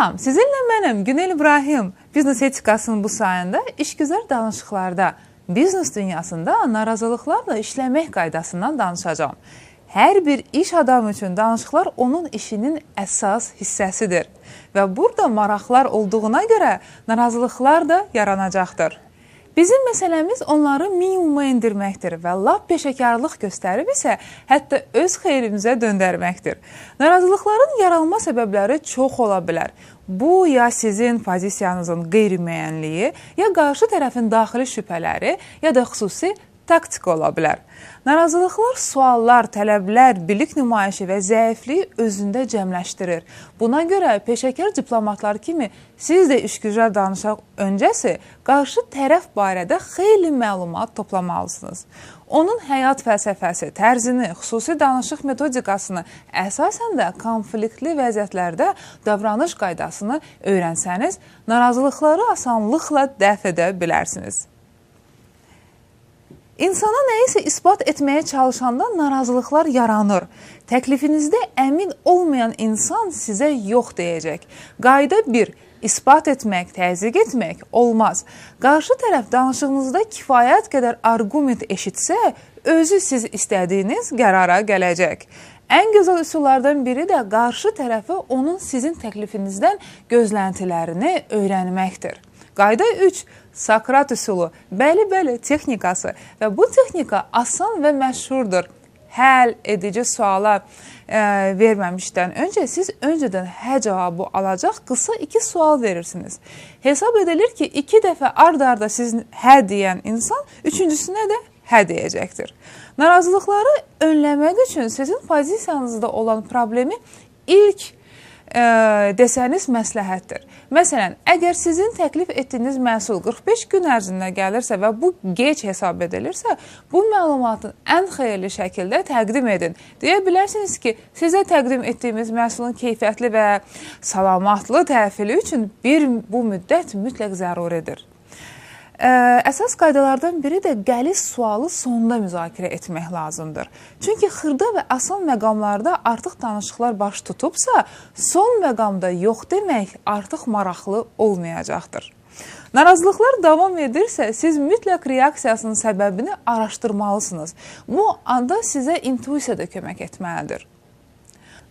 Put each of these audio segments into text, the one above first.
Salam, sizinlə mənəm Günel İbrahim. Biznes etikasının bu sayında işgüzar danışıqlarda, biznes dünyasında narazılıqlarla işləmək qaydasından danışacağım. Hər bir iş adamı üçün danışıqlar onun işinin əsas hissəsidir. Və burada maraqlar olduğuna görə narazılıqlar da yaranacaqdır. Bizim məsələmiz onları minimuma indirməkdir və lap peşəkarlıq göstərib isə hətta öz xeyrimizə döndərməkdir. Narazılıqların yaranma səbəbləri çox ola bilər. Bu, ya sizin pozisiyanızın qeyri-müəyyənliyi, ya qarşı tərəfin daxili şübhələri, ya da xüsusi taktika ola bilər. Narazılıqlar suallar, tələblər, bilik nümayişi və zəifliyi özündə cəmləşdirir. Buna görə peşəkar diplomatlar kimi siz də işgüzar danışaq öncəsi qarşı tərəf barədə xeyli məlumat toplamalısınız. Onun həyat fəlsəfəsi, tərzini, xüsusi danışıq metodikasını, əsasən də konfliktli vəziyyətlərdə davranış qaydasını öyrənsəniz, narazılıqları asanlıqla dəf edə bilərsiniz. İnsana nəyisə isbat etməyə çalışanda narazılıqlar yaranır. Təklifinizdə əmin olmayan insan sizə yox deyəcək. Qayda 1. İsbat etmək, təzyiq etmək olmaz. Qarşı tərəf danışığınızda kifayət qədər arqument eşitsə, özü siz istədiyiniz qərara gələcək. Ən gözəl üsullardan biri də qarşı tərəfi onun sizin təklifinizdən gözləntilərini öyrənməkdir. Qayda 3. Sakrat üsulu, bəli, texnikası və bu texnika asan və məşhurdur. Həll edici suala verməmişdən öncə siz öncədən hə cavabı alacaq qısa 2 sual verirsiniz. Hesab edilir ki, 2 dəfə ard-arda siz hə deyən insan 3-cüsünə də hə deyəcəkdir. Narazılıqları önləmək üçün sizin pozisiyanızda olan problemi ilk desəniz məsləhətdir. Məsələn, əgər sizin təklif etdiyiniz məhsul 45 gün ərzində gəlirsə və bu gec hesab edilirsə, bu məlumatın ən xeyirli şəkildə təqdim edin. Deyə bilərsiniz ki, sizə təqdim etdiyimiz məhsulun keyfiyyətli və salamatlı təhvili üçün bu müddət mütləq zəruridir. Əsas qaydalardan biri də qəliz sualı sonda müzakirə etmək lazımdır. Çünki xırda və asan məqamlarda artıq danışıqlar baş tutubsa, son məqamda yox demək artıq maraqlı olmayacaqdır. Narazılıqlar davam edirsə, siz mütləq reaksiyasının səbəbini araşdırmalısınız. Bu anda sizə intuisiya da kömək etməlidir.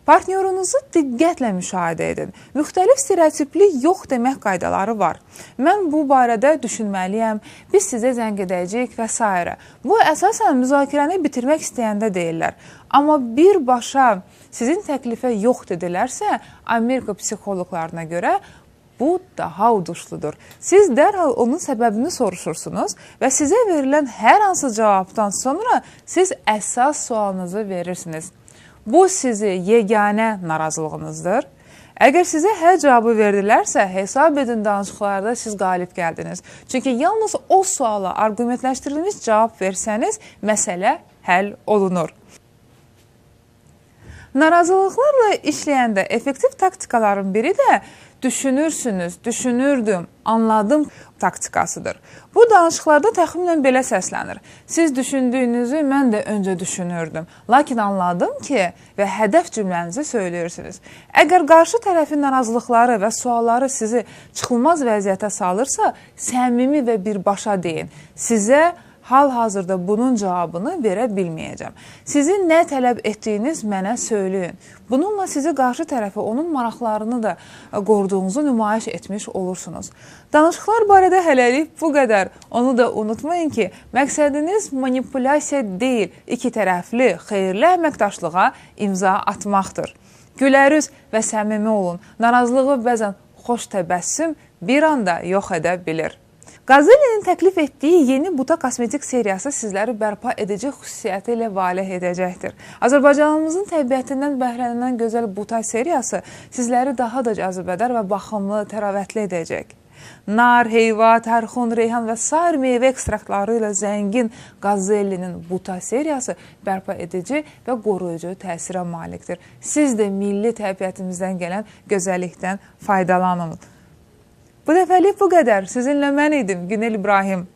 Partnyorunuzu diqqətlə müşahidə edin. Müxtəlif stereotipli yox demək qaydaları var. Mən bu barədə düşünməliyəm, biz sizə zəng edəcəyik və s. Bu, əsasən müzakirəni bitirmək istəyəndə deyirlər. Amma birbaşa sizin təklifə yox dedilərsə, Amerika psixoloqlarına görə bu daha uduşludur. Siz dərhal onun səbəbini soruşursunuz və sizə verilən hər hansı cavabdan sonra siz əsas sualınızı verirsiniz. Bu sizi yeganə narazılığınızdır. Əgər sizə hə cavabı verdilərsə, hesab edin danışıqlarda siz qalib gəldiniz. Çünki yalnız o suala arqumentləşdirilmiş cavab versəniz, məsələ həll olunur. Narazılıqlarla işləyəndə effektiv taktikaların biri də düşünürsünüz, düşünürdüm, anladım taktikasıdır. Bu danışıqlarda təxminən belə səslənir. Siz düşündüyünüzü mən də öncə düşünürdüm. Lakin anladım ki, və hədəf cümlənizi söyləyirsiniz. Əgər qarşı tərəfin narazılıqları və sualları sizi çıxılmaz vəziyyətə salırsa, səmimi və birbaşa deyin. Sizə hal-hazırda bunun cavabını verə bilməyəcəm. Sizin nə tələb etdiyiniz mənə söyləyin. Bununla sizi qarşı tərəfi, onun maraqlarını da qoruduğunuzu nümayiş etmiş olursunuz. Danışıqlar barədə hələlik bu qədər. Onu da unutmayın ki, məqsədiniz manipulyasiya deyil, iki tərəfli, xeyirli əməkdaşlığa imza atmaqdır. Gülərüz və səmimi olun. Narazılığı bəzən xoş təbəssüm bir anda yox edə bilir. Gazzelli'nin təklif etdiyi yeni buta kosmetik seriyası sizləri bərpa edici xüsusiyyəti ilə valeh edəcəkdir. Azərbaycanımızın təbiətindən bəhrələnən gözəl buta seriyası sizləri daha da cazibədar və baxımlı, təravətli edəcək. Nar, heyva, tərxun, reyhan və sair meyvə ekstraktları ilə zəngin Gazzelli'nin buta seriyası bərpa edici və qoruyucu təsirə malikdir. Siz də milli təbiətimizdən gələn gözəllikdən faydalanın. Bu dəfəlik bu qədər. Sizinlə mən idim, Günel İbrahim.